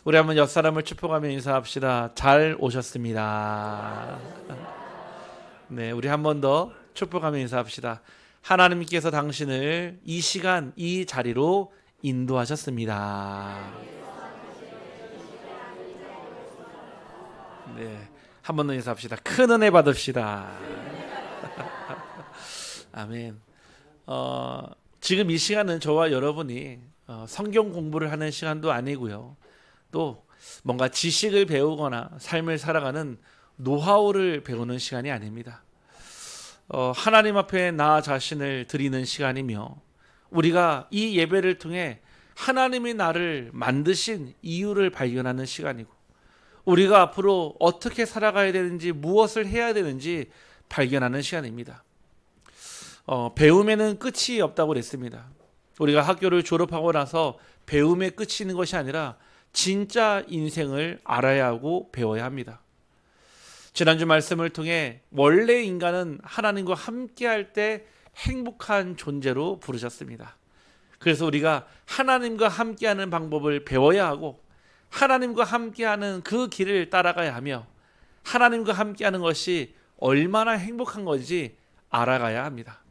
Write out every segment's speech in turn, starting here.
우리 한번 옆 사람을 축복하며 인사합시다. 잘 오셨습니다. 네, 우리 한 번 더 축복하며 인사합시다. 하나님께서 당신을 이 시간 이 자리로 인도하셨습니다. 네, 한 번 더 인사합시다. 큰 은혜 받읍시다. 아멘. 지금 이 시간은 저와 여러분이 성경 공부를 하는 시간도 아니고요. 또 뭔가 지식을 배우거나 삶을 살아가는 노하우를 배우는 시간이 아닙니다. 하나님 앞에 나 자신을 드리는 시간이며 우리가 이 예배를 통해 하나님이 나를 만드신 이유를 발견하는 시간이고 우리가 앞으로 어떻게 살아가야 되는지 무엇을 해야 되는지 발견하는 시간입니다. 배움에는 끝이 없다고 그랬습니다. 우리가 학교를 졸업하고 나서 배움의 끝이 있는 것이 아니라 진짜 인생을 알아야 하고 배워야 합니다. 지난주 말씀을 통해 원래 인간은 하나님과 함께할 때 행복한 존재로 부르셨습니다. 그래서 우리가 하나님과 함께하는 방법을 배워야 하고 하나님과 함께하는 그 길을 따라가야 하며 하나님과 함께하는 것이 얼마나 행복한 건지 알아가야 합니다.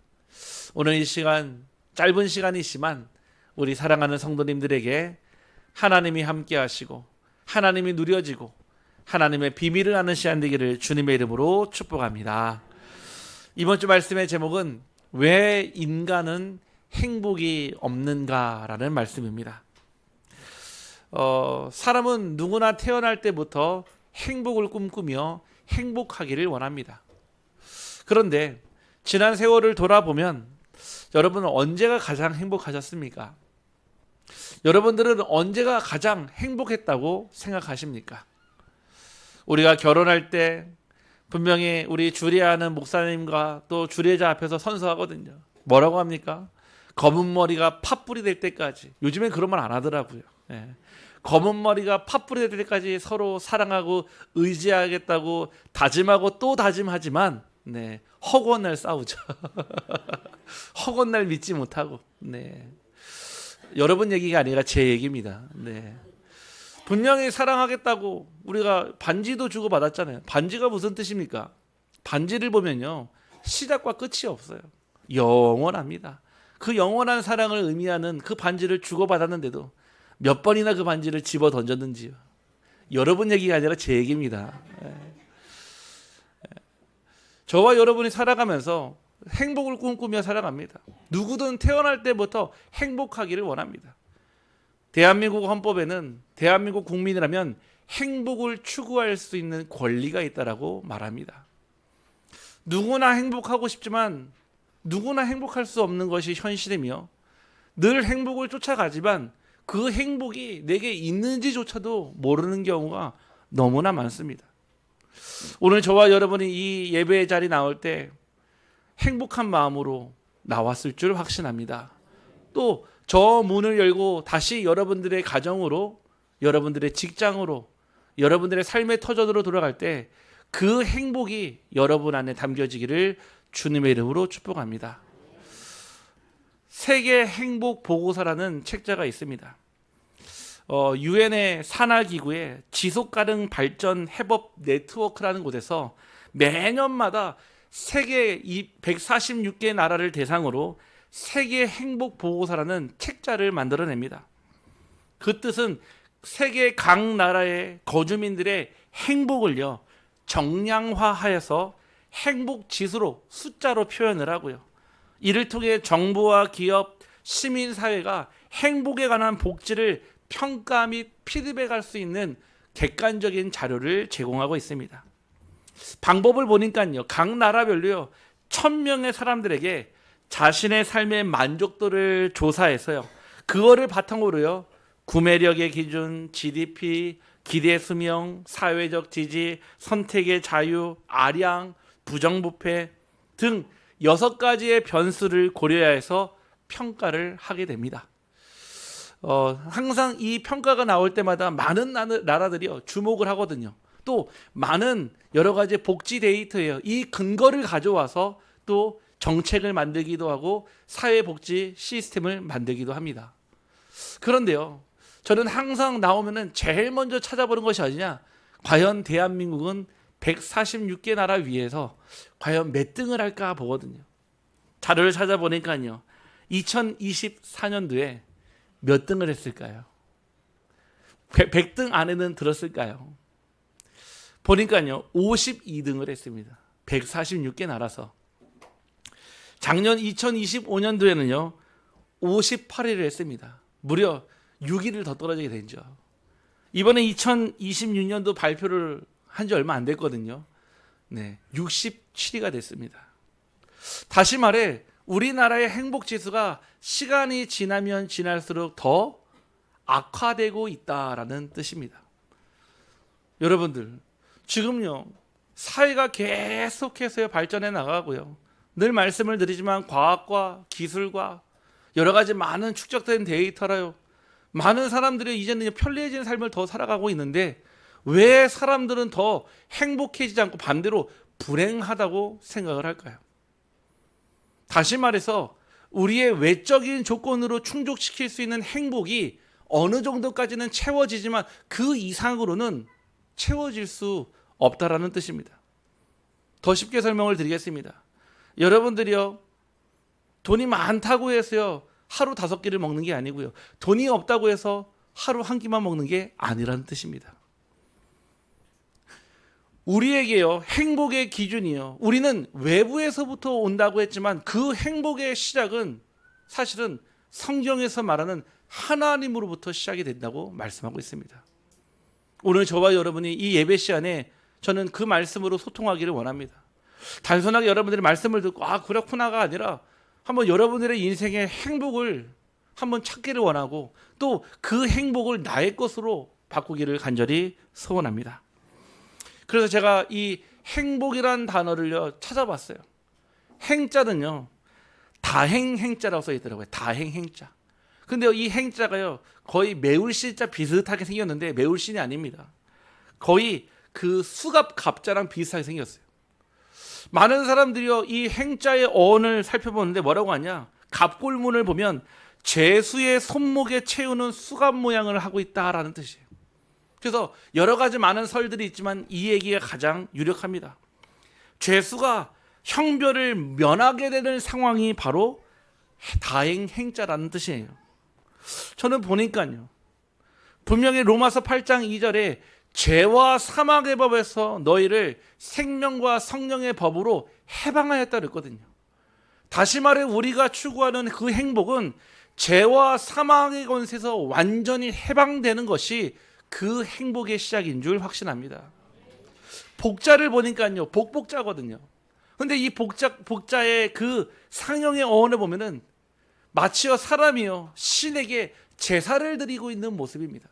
오늘 이 시간 짧은 시간이지만 우리 사랑하는 성도님들에게 하나님이 함께 하시고 하나님이 누려지고 하나님의 비밀을 아는 시간 되기를 주님의 이름으로 축복합니다. 이번 주 말씀의 제목은 왜 인간은 행복이 없는가라는 말씀입니다. 사람은 누구나 태어날 때부터 행복을 꿈꾸며 행복하기를 원합니다. 그런데 지난 세월을 돌아보면 여러분은 언제가 가장 행복하셨습니까? 여러분들은 언제가 가장 행복했다고 생각하십니까? 우리가 결혼할 때 분명히 우리 주례하는 목사님과 또 주례자 앞에서 선서하거든요. 뭐라고 합니까? 검은 머리가 팥불이 될 때까지. 요즘엔 그런 말 안 하더라고요. 예. 검은 머리가 팥불이 될 때까지 서로 사랑하고 의지하겠다고 다짐하고 또 다짐하지만 네, 허구한 날 싸우죠. 허구한 날 믿지 못하고. 네. 여러분 얘기가 아니라 제 얘기입니다. 네. 분명히 사랑하겠다고 우리가 반지도 주고 받았잖아요. 반지가 무슨 뜻입니까? 반지를 보면요, 시작과 끝이 없어요. 영원합니다. 그 영원한 사랑을 의미하는 그 반지를 주고 받았는데도 몇 번이나 그 반지를 집어 던졌는지요. 여러분 얘기가 아니라 제 얘기입니다. 저와 여러분이 살아가면서 행복을 꿈꾸며 살아갑니다. 누구든 태어날 때부터 행복하기를 원합니다. 대한민국 헌법에는 대한민국 국민이라면 행복을 추구할 수 있는 권리가 있다라고 말합니다. 누구나 행복하고 싶지만 누구나 행복할 수 없는 것이 현실이며 늘 행복을 쫓아가지만 그 행복이 내게 있는지조차도 모르는 경우가 너무나 많습니다. 오늘 저와 여러분이 이 예배의 자리 나올 때 행복한 마음으로 나왔을 줄 확신합니다. 또 저 문을 열고 다시 여러분들의 가정으로, 여러분들의 직장으로, 여러분들의 삶의 터전으로 돌아갈 때 그 행복이 여러분 안에 담겨지기를 주님의 이름으로 축복합니다. 세계 행복 보고서라는 책자가 있습니다. 유엔의 산하기구의 지속가능 발전 해법 네트워크라는 곳에서 매년마다 세계 146개 나라를 대상으로 세계 행복 보고서라는 책자를 만들어냅니다. 그 뜻은 세계 각 나라의 거주민들의 행복을요, 정량화하여서 행복 지수로 숫자로 표현을 하고요. 이를 통해 정부와 기업, 시민사회가 행복에 관한 복지를 평가 및 피드백할 수 있는 객관적인 자료를 제공하고 있습니다. 방법을 보니까요, 각 나라별로요 1000명의 사람들에게 자신의 삶의 만족도를 조사해서요 그거를 바탕으로요 구매력의 기준, GDP, 기대 수명, 사회적 지지, 선택의 자유, 아량, 부정부패 등 6가지의 변수를 고려해서 평가를 하게 됩니다. 항상 이 평가가 나올 때마다 많은 나라들이 주목을 하거든요. 또 많은 여러 가지 복지 데이터예요. 이 근거를 가져와서 또 정책을 만들기도 하고 사회복지 시스템을 만들기도 합니다. 그런데요, 저는 항상 나오면은 제일 먼저 찾아보는 것이 아니냐, 과연 대한민국은 146개 나라 위에서 과연 몇 등을 할까 보거든요. 자료를 찾아보니까요, 2024년도에 몇 등을 했을까요? 100등 안에는 들었을까요? 보니까요, 52등을 했습니다. 146개 나라서. 작년 2025년도에는요 58위를 했습니다. 무려 6위를 더 떨어지게 됐죠. 이번에 2026년도 발표를 한 지 얼마 안 됐거든요. 네, 67위가 됐습니다. 다시 말해 우리나라의 행복지수가 시간이 지나면 지날수록 더 악화되고 있다라는 뜻입니다. 여러분들, 지금요 사회가 계속해서 발전해 나가고요, 늘 말씀을 드리지만 과학과 기술과 여러 가지 많은 축적된 데이터라요, 많은 사람들이 이제는 편리해진 삶을 더 살아가고 있는데 왜 사람들은 더 행복해지지 않고 반대로 불행하다고 생각을 할까요? 다시 말해서 우리의 외적인 조건으로 충족시킬 수 있는 행복이 어느 정도까지는 채워지지만 그 이상으로는 채워질 수 없다라는 뜻입니다. 더 쉽게 설명을 드리겠습니다. 여러분들이요, 돈이 많다고 해서요 하루 5끼를 먹는 게 아니고요, 돈이 없다고 해서 하루 한 끼만 먹는 게 아니라는 뜻입니다. 우리에게요 행복의 기준이요, 우리는 외부에서부터 온다고 했지만 그 행복의 시작은 사실은 성경에서 말하는 하나님으로부터 시작이 된다고 말씀하고 있습니다. 오늘 저와 여러분이 이 예배 시간에 저는 그 말씀으로 소통하기를 원합니다. 단순하게 여러분들의 말씀을 듣고 그렇구나가 아니라 한번 여러분들의 인생의 행복을 한번 찾기를 원하고 또 그 행복을 나의 것으로 바꾸기를 간절히 소원합니다. 그래서 제가 이 행복이란 단어를요 찾아봤어요. 행자는요 다행행자라고 써 있더라고요. 다행행자. 근데 이 행자가요 거의 매울신자 비슷하게 생겼는데 매울신이 아닙니다. 거의 그 수갑 갑자랑 비슷하게 생겼어요. 많은 사람들이요 이 행자의 어원을 살펴보는데 뭐라고 하냐, 갑골문을 보면 죄수의 손목에 채우는 수갑 모양을 하고 있다라는 뜻이에요. 그래서 여러 가지 많은 설들이 있지만 이 얘기가 가장 유력합니다. 죄수가 형벌을 면하게 되는 상황이 바로 다행행자라는 뜻이에요. 저는 보니까요 분명히 로마서 8장 2절에 죄와 사망의 법에서 너희를 생명과 성령의 법으로 해방하였다 그랬거든요. 다시 말해 우리가 추구하는 그 행복은 죄와 사망의 권세에서 완전히 해방되는 것이 그 행복의 시작인 줄 확신합니다. 복자를 보니까요 복복자거든요. 근데 이 복자의 그 상형의 어원을 보면은 마치어 사람이요 신에게 제사를 드리고 있는 모습입니다.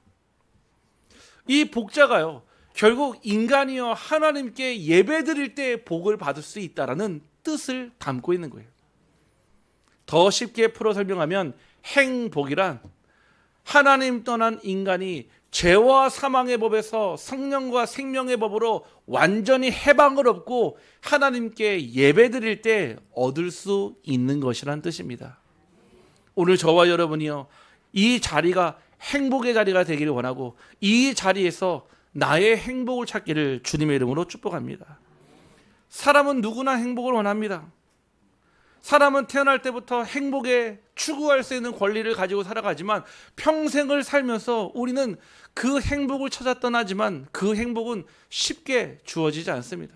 이 복자가요 결국 인간이요 하나님께 예배 드릴 때 복을 받을 수 있다라는 뜻을 담고 있는 거예요. 더 쉽게 풀어 설명하면 행복이란 하나님 떠난 인간이 죄와 사망의 법에서 성령과 생명의 법으로 완전히 해방을 얻고 하나님께 예배 드릴 때 얻을 수 있는 것이란 뜻입니다. 오늘 저와 여러분이요 이 자리가 행복의 자리가 되기를 원하고 이 자리에서 나의 행복을 찾기를 주님의 이름으로 축복합니다. 사람은 누구나 행복을 원합니다. 사람은 태어날 때부터 행복에 추구할 수 있는 권리를 가지고 살아가지만 평생을 살면서 우리는 그 행복을 찾아 떠나지만 그 행복은 쉽게 주어지지 않습니다.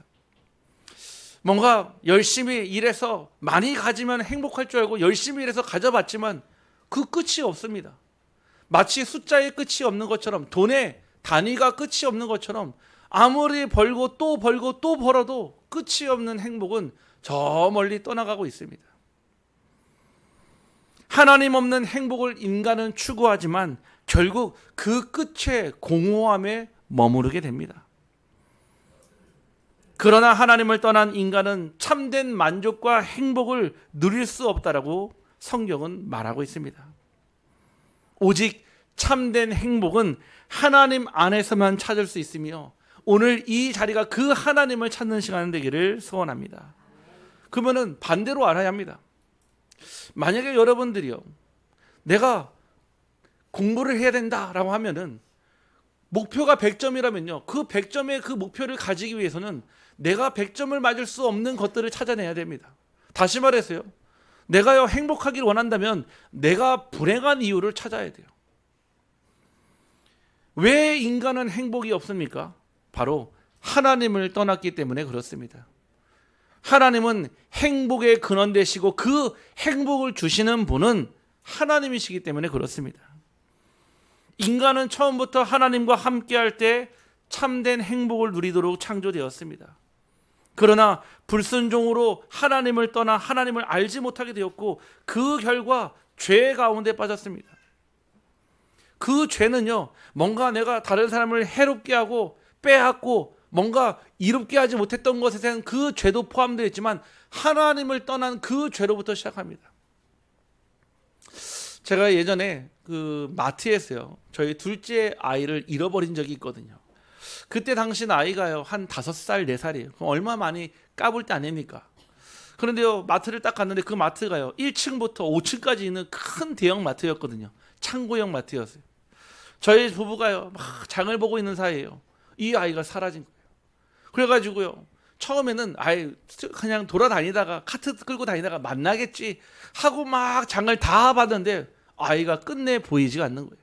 뭔가 열심히 일해서 많이 가지면 행복할 줄 알고 열심히 일해서 가져봤지만 그 끝이 없습니다. 마치 숫자의 끝이 없는 것처럼, 돈의 단위가 끝이 없는 것처럼 아무리 벌고 또 벌고 또 벌어도 끝이 없는 행복은 저 멀리 떠나가고 있습니다. 하나님 없는 행복을 인간은 추구하지만 결국 그 끝에 공허함에 머무르게 됩니다. 그러나 하나님을 떠난 인간은 참된 만족과 행복을 누릴 수 없다라고 성경은 말하고 있습니다. 오직 참된 행복은 하나님 안에서만 찾을 수 있으며 오늘 이 자리가 그 하나님을 찾는 시간 되기를 소원합니다. 그러면은 반대로 알아야 합니다. 만약에 여러분들이요 내가 공부를 해야 된다라고 하면은 목표가 100점이라면요. 그 100점의 그 목표를 가지기 위해서는 내가 100점을 맞을 수 없는 것들을 찾아내야 됩니다. 다시 말해서요. 내가요 행복하기를 원한다면 내가 불행한 이유를 찾아야 돼요. 왜 인간은 행복이 없습니까? 바로 하나님을 떠났기 때문에 그렇습니다. 하나님은 행복의 근원 되시고 그 행복을 주시는 분은 하나님이시기 때문에 그렇습니다. 인간은 처음부터 하나님과 함께할 때 참된 행복을 누리도록 창조되었습니다. 그러나 불순종으로 하나님을 떠나 하나님을 알지 못하게 되었고 그 결과 죄 가운데 빠졌습니다. 그 죄는요, 뭔가 내가 다른 사람을 해롭게 하고 빼앗고 뭔가 이롭게 하지 못했던 것에 대한 그 죄도 포함되어 있지만 하나님을 떠난 그 죄로부터 시작합니다. 제가 예전에 그 마트에서요, 저희 둘째 아이를 잃어버린 적이 있거든요. 그때 당시 나이가요 한 5살, 4살이에요. 그럼 얼마 많이 까불 때 아닙니까? 그런데요, 마트를 딱 갔는데 그 마트가요 1층부터 5층까지 있는 큰 대형 마트였거든요. 창고형 마트였어요. 저희 부부가요 막 장을 보고 있는 사이에요, 이 아이가 사라진 거예요. 그래가지고요, 처음에는 아이 그냥 돌아다니다가 카트 끌고 다니다가 만나겠지 하고 막 장을 다 봤는데 아이가 끝내 보이지가 않는 거예요.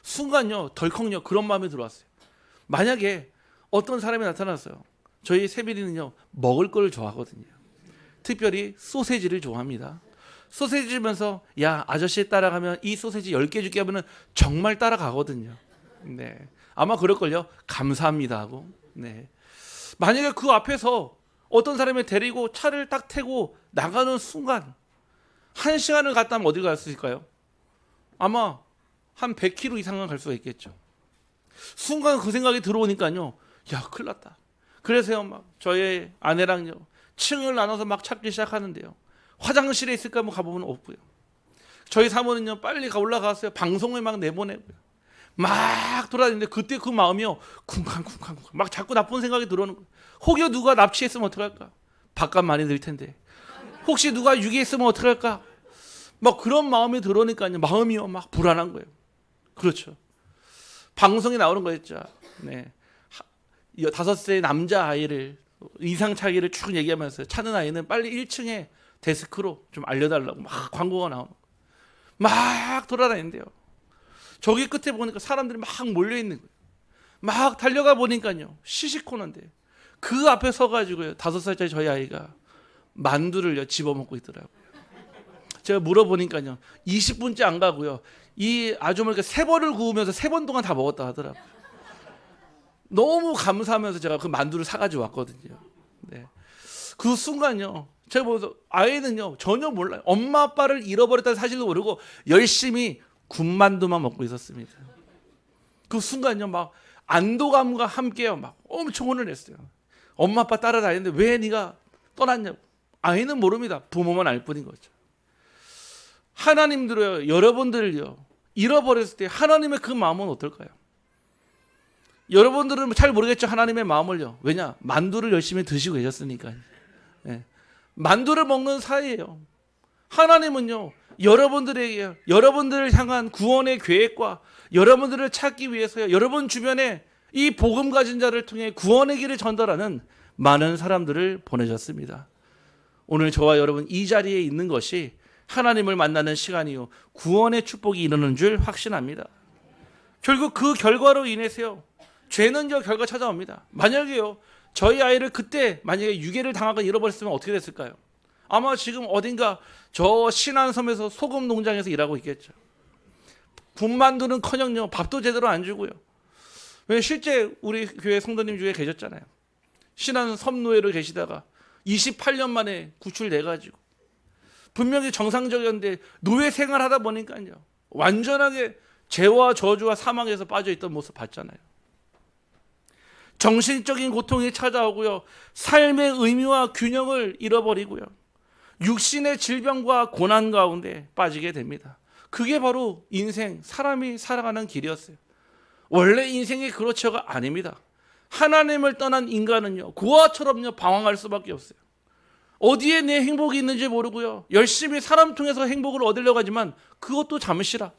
순간요 덜컥요 그런 마음이 들어왔어요. 만약에 어떤 사람이 나타났어요. 저희 세빈이는요 먹을 걸 좋아하거든요. 특별히 소세지를 좋아합니다. 소세지 주면서 야 아저씨 따라가면 이 소세지 10개 줄게 하면은 정말 따라가거든요. 네, 아마 그럴걸요. 감사합니다 하고. 네, 만약에 그 앞에서 어떤 사람이 데리고 차를 딱 태고 나가는 순간 1시간을 갔다 하면 어디 갈 수 있을까요? 아마 한 100km 이상은 갈 수가 있겠죠. 순간 그 생각이 들어오니까요, 야 큰일 났다. 그래서요 막 저희 아내랑요 층을 나눠서 막 찾기 시작하는데요, 화장실에 있을까 한번 가보면 없고요. 저희 사모는요 빨리 올라가서요 방송을 막 내보내고요, 막 돌아다니는데 그때 그 마음이요 쿵쾅쿵쾅 막 자꾸 나쁜 생각이 들어오는 거예요. 혹여 누가 납치했으면 어떡할까? 밥값 많이 들 텐데. 혹시 누가 유기했으면 어떡할까? 막 그런 마음이 들어오니까요 마음이요 막 불안한 거예요. 그렇죠. 방송에 나오는 거였죠. 네, 5세 남자 아이를 이상차기를 쭉 얘기하면서 찾는 아이는 빨리 1층에 데스크로 좀 알려달라고 막 광고가 나오는 거예요. 막 돌아다니는데요, 저기 끝에 보니까 사람들이 막 몰려있는 거예요. 막 달려가 보니까요 시시코너인데 그 앞에 서가지고요 5살짜리 저희 아이가 만두를요 집어먹고 있더라고요. 제가 물어보니까요 20분째 안 가고요 이 아주머니가 3번을 구우면서 3번 동안 다 먹었다 하더라고요. 너무 감사하면서 제가 그 만두를 사가지고 왔거든요. 네, 그 순간요 제가 보면서 아이는요 전혀 몰라요. 엄마 아빠를 잃어버렸다는 사실도 모르고 열심히 군만두만 먹고 있었습니다. 그 순간요 막 안도감과 함께요 막 엄청 혼을 냈어요. 엄마 아빠 따라다니는데 왜 네가 떠났냐고. 아이는 모릅니다. 부모만 알 뿐인 거죠. 하나님들요 여러분들요 잃어버렸을 때 하나님의 그 마음은 어떨까요? 여러분들은 잘 모르겠죠, 하나님의 마음을요. 왜냐? 만두를 열심히 드시고 계셨으니까요. 네. 만두를 먹는 사이에요. 하나님은요 여러분들에게 여러분들을 향한 구원의 계획과 여러분들을 찾기 위해서요 여러분 주변에 이 복음 가진 자를 통해 구원의 길을 전달하는 많은 사람들을 보내셨습니다. 오늘 저와 여러분 이 자리에 있는 것이 하나님을 만나는 시간이요 구원의 축복이 이르는 줄 확신합니다. 결국 그 결과로 인해서요 죄는요 결과 찾아옵니다. 만약에요 저희 아이를 그때 만약에 유괴를 당하거나 잃어버렸으면 어떻게 됐을까요? 아마 지금 어딘가 저 신안섬에서 소금 농장에서 일하고 있겠죠. 군만두는커녕 밥도 제대로 안 주고요. 왜 실제 우리 교회 성도님 중에 계셨잖아요. 신안 섬노예로 계시다가 28년 만에 구출돼가지고 분명히 정상적이었는데 노예 생활하다 보니까요 완전하게 죄와 저주와 사망에서 빠져있던 모습 봤잖아요. 정신적인 고통이 찾아오고요 삶의 의미와 균형을 잃어버리고요 육신의 질병과 고난 가운데 빠지게 됩니다. 그게 바로 인생, 사람이 살아가는 길이었어요. 원래 인생이 그렇죠가 아닙니다. 하나님을 떠난 인간은요 고아처럼요 방황할 수밖에 없어요. 어디에 내 행복이 있는지 모르고요 열심히 사람 통해서 행복을 얻으려고 하지만 그것도 잠시라.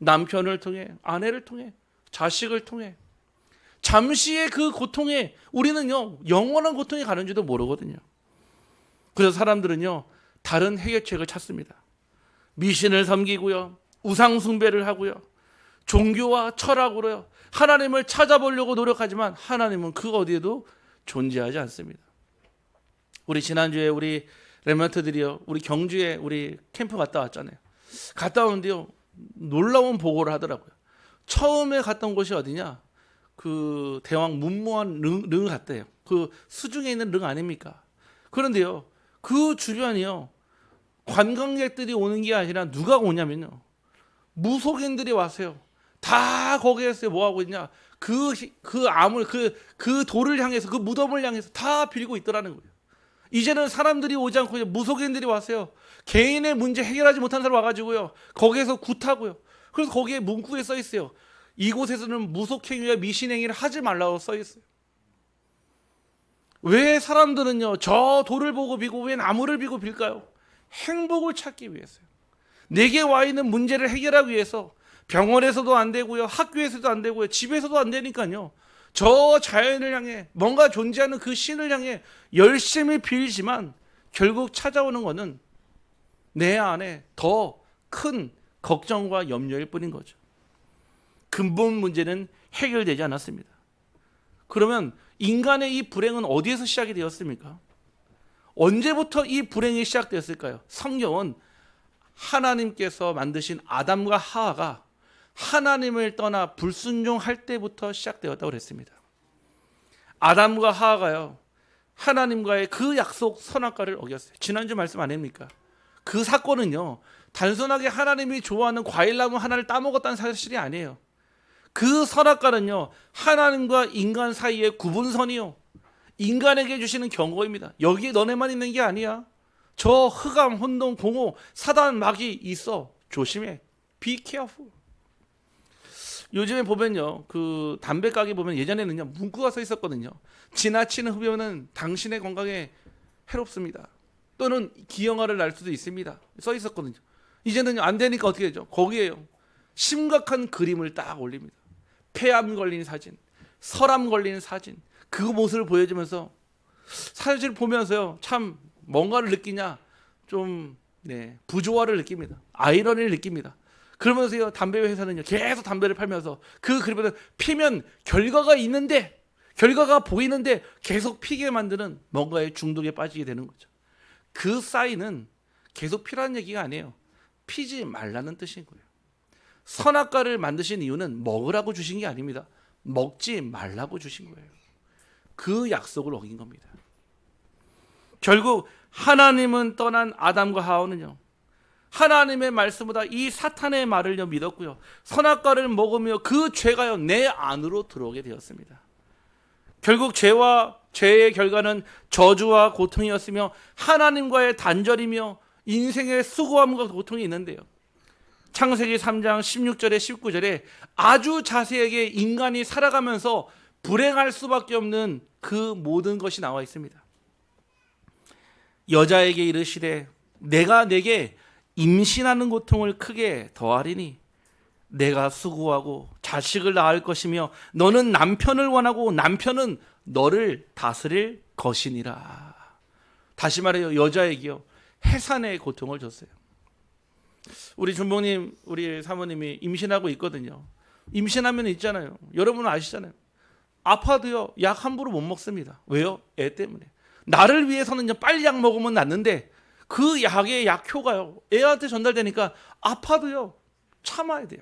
남편을 통해, 아내를 통해, 자식을 통해 잠시의 그 고통에 우리는요 영원한 고통에 가는지도 모르거든요. 그래서 사람들은요 다른 해결책을 찾습니다. 미신을 섬기고요, 우상 숭배를 하고요, 종교와 철학으로요 하나님을 찾아보려고 노력하지만 하나님은 그 어디에도 존재하지 않습니다. 우리 지난주에 우리 렘넌트들이요 우리 경주에 우리 캠프 갔다 왔잖아요. 갔다 오는데요 놀라운 보고를 하더라고요. 처음에 갔던 곳이 어디냐, 그 대왕 문무한 릉 갔대요. 그 수중에 있는 릉 아닙니까? 그런데요 그 주변이요 관광객들이 오는 게 아니라 누가 오냐면요 무속인들이 왔어요. 다 거기에서 뭐 하고 있냐, 그 암을 그 돌을 향해서, 그 무덤을 향해서 다 빌고 있더라는 거예요. 이제는 사람들이 오지 않고 무속인들이 왔어요. 개인의 문제 해결하지 못한 사람 와가지고요 거기에서 굿하고요. 그래서 거기에 문구에 써 있어요. 이곳에서는 무속행위와 미신행위를 하지 말라고 써 있어요. 왜 사람들은요 저 돌을 보고 비고 왜 나무를 비고 빌까요? 행복을 찾기 위해서요. 내게 와 있는 문제를 해결하기 위해서. 병원에서도 안 되고요, 학교에서도 안 되고요, 집에서도 안 되니까요 저 자연을 향해, 뭔가 존재하는 그 신을 향해 열심히 빌지만 결국 찾아오는 것은 내 안에 더 큰 걱정과 염려일 뿐인 거죠. 근본 문제는 해결되지 않았습니다. 그러면 인간의 이 불행은 어디에서 시작이 되었습니까? 언제부터 이 불행이 시작되었을까요? 성경은 하나님께서 만드신 아담과 하와가 하나님을 떠나 불순종할 때부터 시작되었다고 그랬습니다. 아담과 하와가요 하나님과의 그 약속 선악과를 어겼어요. 지난주 말씀 아닙니까? 그 사건은요 단순하게 하나님이 좋아하는 과일나무 하나를 따먹었다는 사실이 아니에요. 그 선악과는요 하나님과 인간 사이의 구분선이요 인간에게 주시는 경고입니다. 여기에 너네만 있는 게 아니야. 저 흑암, 혼돈, 공허, 사단, 마귀 있어. 조심해. Be careful. 요즘에 보면요 그 담배 가게 보면 예전에는요 문구가 써 있었거든요. 지나치는 흡연은 당신의 건강에 해롭습니다. 또는 기형아를 날 수도 있습니다. 써 있었거든요. 이제는 안 되니까 어떻게 되죠? 거기에요 심각한 그림을 딱 올립니다. 폐암 걸린 사진, 설암 걸린 사진, 그 모습을 보여주면서 사실 보면서요 참 뭔가를 느끼냐, 좀 부조화를 느낍니다. 아이러니를 느낍니다. 그러면서요 담배 회사는요 계속 담배를 팔면서 그 그림을 피면 결과가 있는데, 결과가 보이는데 계속 피게 만드는 뭔가의 중독에 빠지게 되는 거죠. 그 사인은 계속 피라는 얘기가 아니에요. 피지 말라는 뜻인 거예요. 선악과를 만드신 이유는 먹으라고 주신 게 아닙니다. 먹지 말라고 주신 거예요. 그 약속을 어긴 겁니다. 결국 하나님은 떠난 아담과 하와는요 하나님의 말씀보다 이 사탄의 말을요 믿었고요 선악과를 먹으며 그 죄가요 내 안으로 들어오게 되었습니다. 결국 죄의 결과는 저주와 고통이었으며 하나님과의 단절이며 인생의 수고함과 고통이 있는데요 창세기 3장 16절에 19절에 아주 자세하게 인간이 살아가면서 불행할 수밖에 없는 그 모든 것이 나와 있습니다. 여자에게 이르시되 내가 내게 임신하는 고통을 크게 더하리니 내가 수고하고 자식을 낳을 것이며 너는 남편을 원하고 남편은 너를 다스릴 것이니라. 다시 말해요 여자에게요 해산의 고통을 줬어요. 우리 준봉님, 우리 사모님이 임신하고 있거든요. 임신하면 있잖아요. 여러분은 아시잖아요. 아파도요 약 함부로 못 먹습니다. 왜요? 애 때문에. 나를 위해서는 빨리 약 먹으면 낫는데 그 약의 약효가요 애한테 전달되니까 아파도요 참아야 돼요.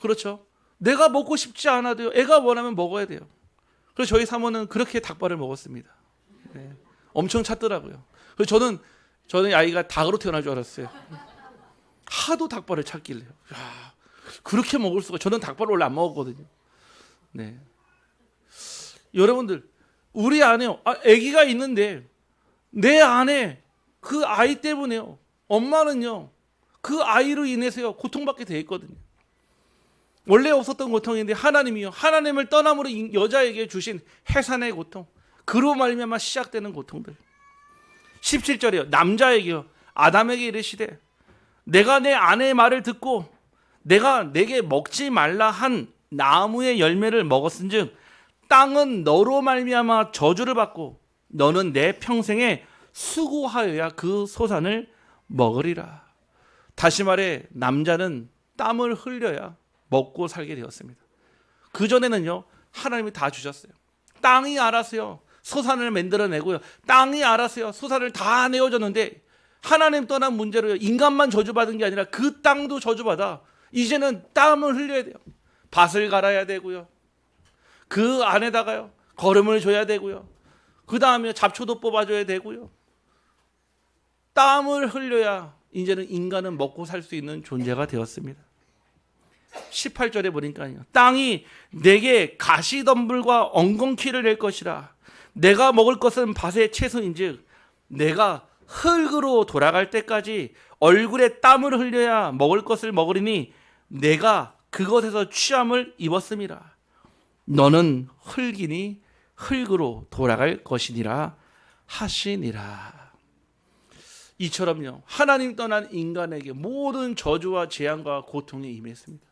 그렇죠? 내가 먹고 싶지 않아도요 애가 원하면 먹어야 돼요. 그래서 저희 사모는 그렇게 닭발을 먹었습니다. 엄청 찾더라고요. 그래서 저는 아이가 닭으로 태어날 줄 알았어요. 하도 닭발을 찾길래요. 야, 그렇게 먹을 수가. 저는 닭발을 원래 안 먹었거든요. 여러분들 우리 안에요 아기가 있는데 내 안에 그 아이 때문에요 엄마는요 그 아이로 인해서요 고통받게 돼 있거든요. 원래 없었던 고통인데 하나님이요 하나님을 떠남으로 여자에게 주신 해산의 고통, 그로 말미암아 시작되는 고통들. 17절이요 남자에게요 아담에게 이르시되 내가 내 아내의 말을 듣고 내가 내게 먹지 말라 한 나무의 열매를 먹었은즉 땅은 너로 말미암아 저주를 받고 너는 내 평생에 수고하여야 그 소산을 먹으리라. 다시 말해 남자는 땀을 흘려야 먹고 살게 되었습니다. 그전에는요 하나님이 다 주셨어요. 땅이 알아서요 소산을 만들어내고요, 땅이 알아서요 소산을 다 내어줬는데 하나님 떠난 문제로요 인간만 저주받은 게 아니라 그 땅도 저주받아 이제는 땀을 흘려야 돼요. 밭을 갈아야 되고요, 그 안에다가요 거름을 줘야 되고요, 그 다음에 잡초도 뽑아줘야 되고요. 땀을 흘려야 이제는 인간은 먹고 살 수 있는 존재가 되었습니다. 18절에 보니까요 땅이 내게 가시덤불과 엉겅퀴를 낼 것이라. 내가 먹을 것은 밭의 채소인즉 내가 흙으로 돌아갈 때까지 얼굴에 땀을 흘려야 먹을 것을 먹으리니 내가 그것에서 취함을 입었음이라. 너는 흙이니 흙으로 돌아갈 것이니라 하시니라. 이처럼요 하나님 떠난 인간에게 모든 저주와 재앙과 고통이 임했습니다.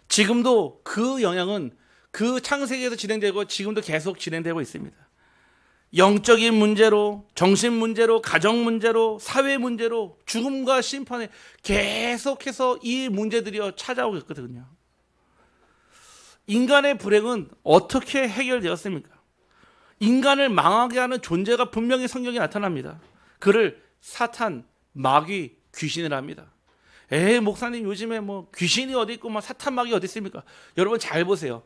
지금도 그 영향은 그 창세기에서 진행되고 지금도 계속 진행되고 있습니다. 영적인 문제로, 정신 문제로, 가정 문제로, 사회 문제로, 죽음과 심판에 계속해서 이 문제들이 찾아오고 있거든요. 인간의 불행은 어떻게 해결되었습니까? 인간을 망하게 하는 존재가 분명히 성경에 나타납니다. 그를 사탄, 마귀, 귀신을 합니다. 목사님 요즘에 뭐 귀신이 어디 있고 뭐 사탄, 마귀 어디 있습니까? 여러분 잘 보세요.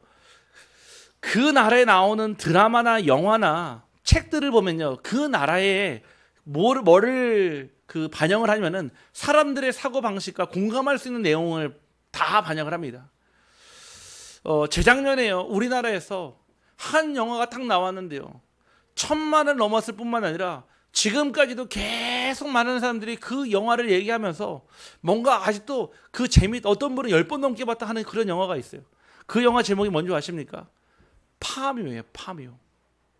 그 나라에 나오는 드라마나 영화나 책들을 보면요 그 나라에 뭐를 반영을 하면은 사람들의 사고 방식과 공감할 수 있는 내용을 다 반영을 합니다. 재작년에요 우리나라에서 한 영화가 딱 나왔는데요 1,000만을 넘었을 뿐만 아니라 지금까지도 계속 많은 사람들이 그 영화를 얘기하면서 뭔가 아직도 그 재미, 어떤 분은 10번 넘게 봤다 하는 그런 영화가 있어요. 그 영화 제목이 뭔지 아십니까? 파묘예요. 파묘.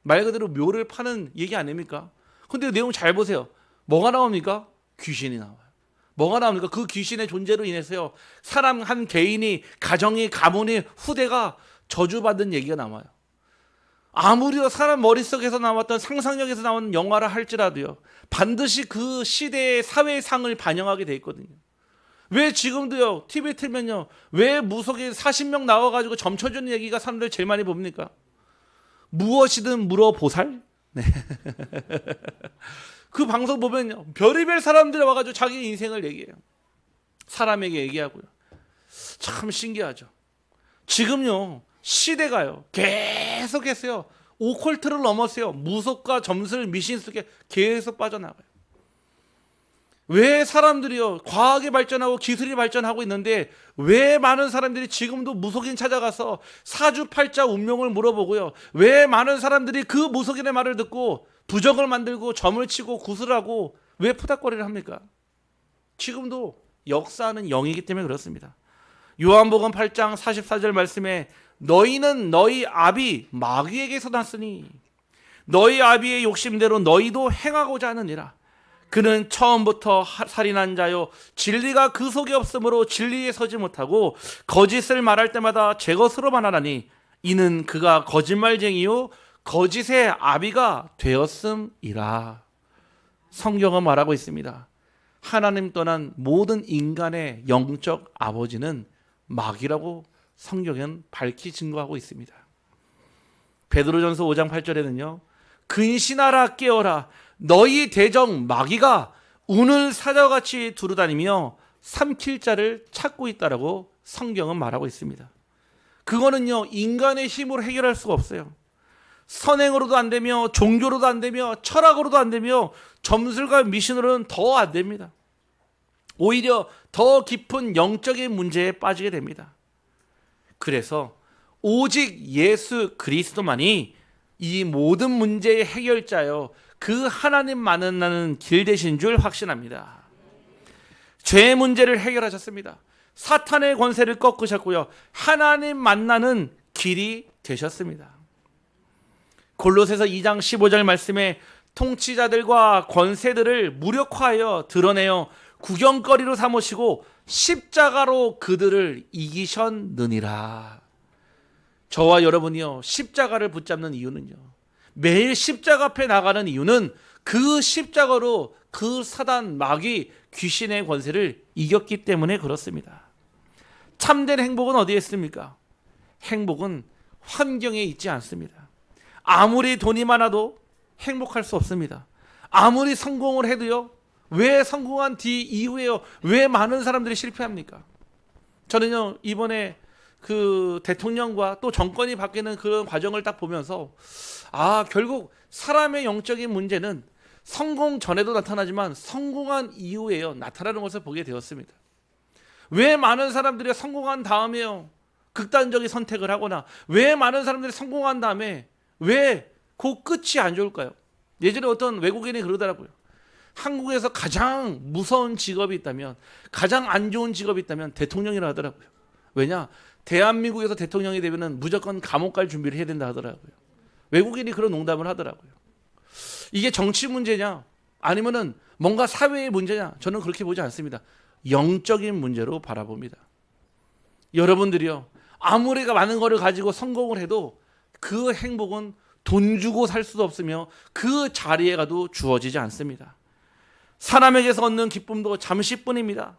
말 그대로 묘를 파는 얘기 아닙니까? 근데 내용 잘 보세요. 뭐가 나옵니까? 귀신이 나와요. 뭐가 나옵니까? 그 귀신의 존재로 인해서요 사람 한 개인이, 가정이, 가문이, 후대가 저주받은 얘기가 나와요. 아무리 사람 머릿속에서 나왔던 상상력에서 나오는 영화라 할지라도요 반드시 그 시대의 사회상을 반영하게 돼 있거든요. 왜 지금도요 TV 틀면요 왜 무속인 40명 나와가지고 점쳐주는 얘기가 사람들 제일 많이 봅니까? 무엇이든 물어보살? 네. 그 방송 보면요 별의별 사람들이 와가지고 자기 인생을 얘기해요. 사람에게 얘기하고요. 참 신기하죠. 지금요 시대가요 계속해서요 오컬트를 넘어서요 무속과 점술, 미신 속에 계속 빠져나가요. 왜 사람들이요 과학이 발전하고 기술이 발전하고 있는데 왜 많은 사람들이 지금도 무속인 찾아가서 사주팔자 운명을 물어보고요, 왜 많은 사람들이 그 무속인의 말을 듣고 부적을 만들고 점을 치고 구슬하고 왜 푸닥거리를 합니까? 지금도 역사는 영이기 때문에 그렇습니다. 요한복음 8장 44절 말씀에 너희는 너희 아비 마귀에게서 났으니 너희 아비의 욕심대로 너희도 행하고자 하느니라. 그는 처음부터 살인한 자요 진리가 그 속에 없으므로 진리에 서지 못하고 거짓을 말할 때마다 제 것으로만 하나니 이는 그가 거짓말쟁이요 거짓의 아비가 되었음이라. 성경은 말하고 있습니다. 하나님 떠난 모든 인간의 영적 아버지는 마귀라고 성경은 밝히 증거하고 있습니다. 베드로전서 5장 8절에는요 근신하라 깨어라 너희 대적 마귀가 운을 사자같이 두루다니며 삼킬 자를 찾고 있다라고 성경은 말하고 있습니다. 그거는요 인간의 힘으로 해결할 수가 없어요. 선행으로도 안 되며 종교로도 안 되며 철학으로도 안 되며 점술과 미신으로는 더 안 됩니다. 오히려 더 깊은 영적인 문제에 빠지게 됩니다. 그래서 오직 예수 그리스도만이 이 모든 문제의 해결자요 그 하나님 만나는 길 되신 줄 확신합니다. 죄의 문제를 해결하셨습니다. 사탄의 권세를 꺾으셨고요 하나님 만나는 길이 되셨습니다. 골로새서 2장 15절 말씀에 통치자들과 권세들을 무력화하여 드러내어 구경거리로 삼으시고 십자가로 그들을 이기셨느니라. 저와 여러분이요, 십자가를 붙잡는 이유는요, 매일 십자가 앞에 나가는 이유는 그 십자가로 그 사단, 마귀, 귀신의 권세를 이겼기 때문에 그렇습니다. 참된 행복은 어디에 있습니까? 행복은 환경에 있지 않습니다. 아무리 돈이 많아도 행복할 수 없습니다. 아무리 성공을 해도요, 왜 성공한 뒤 이후에요, 왜 많은 사람들이 실패합니까? 저는요, 이번에 그 대통령과 또 정권이 바뀌는 그런 과정을 딱 보면서 결국 사람의 영적인 문제는 성공 전에도 나타나지만 성공한 이후에요, 나타나는 것을 보게 되었습니다. 왜 많은 사람들이 성공한 다음에요, 극단적인 선택을 하거나, 왜 많은 사람들이 성공한 다음에 왜 그 끝이 안 좋을까요? 예전에 어떤 외국인이 그러더라고요. 한국에서 가장 무서운 직업이 있다면, 가장 안 좋은 직업이 있다면 대통령이라 하더라고요. 왜냐? 대한민국에서 대통령이 되면은 무조건 감옥 갈 준비를 해야 된다 하더라고요. 외국인이 그런 농담을 하더라고요. 이게 정치 문제냐, 아니면은 뭔가 사회의 문제냐? 저는 그렇게 보지 않습니다. 영적인 문제로 바라봅니다. 여러분들이요, 아무리 많은 거를 가지고 성공을 해도 그 행복은 돈 주고 살 수도 없으며 그 자리에 가도 주어지지 않습니다. 사람에게서 얻는 기쁨도 잠시뿐입니다.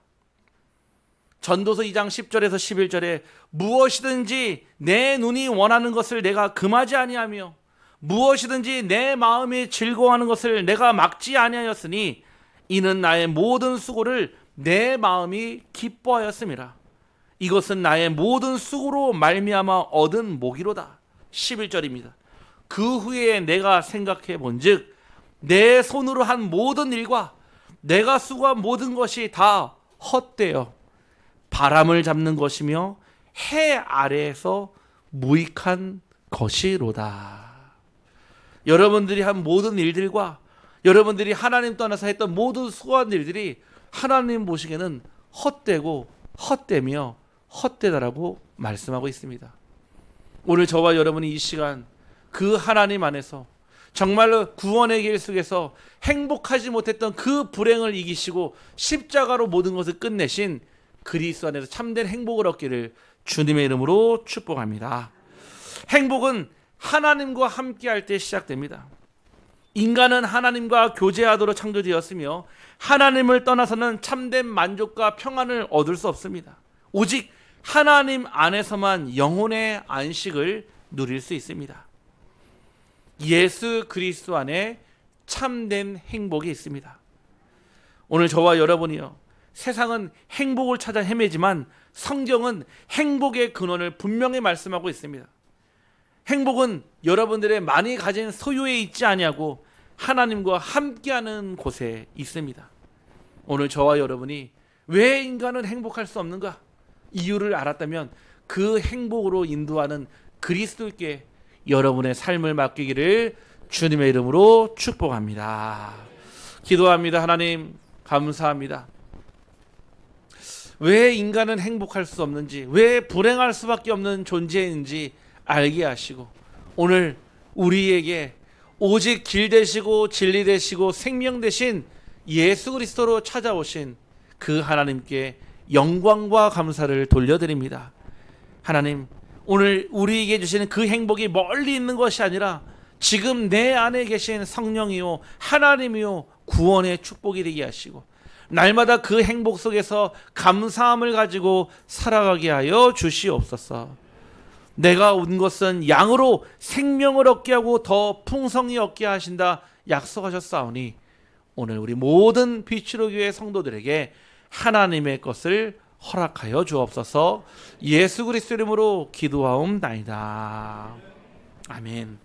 전도서 2장 10절에서 11절에 무엇이든지 내 눈이 원하는 것을 내가 금하지 아니하며 무엇이든지 내 마음이 즐거워하는 것을 내가 막지 아니하였으니 이는 나의 모든 수고를 내 마음이 기뻐하였음이라. 이것은 나의 모든 수고로 말미암아 얻은 목이로다. 11절입니다. 그 후에 내가 생각해 본즉 내 손으로 한 모든 일과 내가 수고한 모든 것이 다 헛되어 바람을 잡는 것이며 해 아래에서 무익한 것이로다. 여러분들이 한 모든 일들과 여러분들이 하나님 떠나서 했던 모든 수고한 일들이 하나님 보시기에는 헛되고 헛되며 헛되다라고 말씀하고 있습니다. 오늘 저와 여러분이 이 시간 그 하나님 안에서 정말로 구원의 길 속에서 행복하지 못했던 그 불행을 이기시고 십자가로 모든 것을 끝내신 그리스도 안에서 참된 행복을 얻기를 주님의 이름으로 축복합니다. 행복은 하나님과 함께할 때 시작됩니다. 인간은 하나님과 교제하도록 창조되었으며 하나님을 떠나서는 참된 만족과 평안을 얻을 수 없습니다. 오직 하나님 안에서만 영혼의 안식을 누릴 수 있습니다. 예수 그리스도 안에 참된 행복이 있습니다. 오늘 저와 여러분이요, 세상은 행복을 찾아 헤매지만 성경은 행복의 근원을 분명히 말씀하고 있습니다. 행복은 여러분들의 많이 가진 소유에 있지 아니하고 하나님과 함께하는 곳에 있습니다. 오늘 저와 여러분이 왜 인간은 행복할 수 없는가? 이유를 알았다면 그 행복으로 인도하는 그리스도께 여러분의 삶을 맡기기를 주님의 이름으로 축복합니다. 기도합니다. 하나님 감사합니다. 왜 인간은 행복할 수 없는지, 왜 불행할 수밖에 없는 존재인지 알게 하시고 오늘 우리에게 오직 길 되시고 진리 되시고 생명 되신 예수 그리스도로 찾아오신 그 하나님께 영광과 감사를 돌려드립니다. 하나님, 오늘 우리에게 주시는 그 행복이 멀리 있는 것이 아니라 지금 내 안에 계신 성령이요 하나님이요 구원의 축복이 되게 하시고 날마다 그 행복 속에서 감사함을 가지고 살아가게 하여 주시옵소서. 내가 온 것은 양으로 생명을 얻게 하고 더 풍성히 얻게 하신다 약속하셨사오니 오늘 우리 모든 빛으로 교회 성도들에게 하나님의 것을 허락하여 주옵소서. 예수 그리스도 이름으로 기도하옵나이다. 아멘.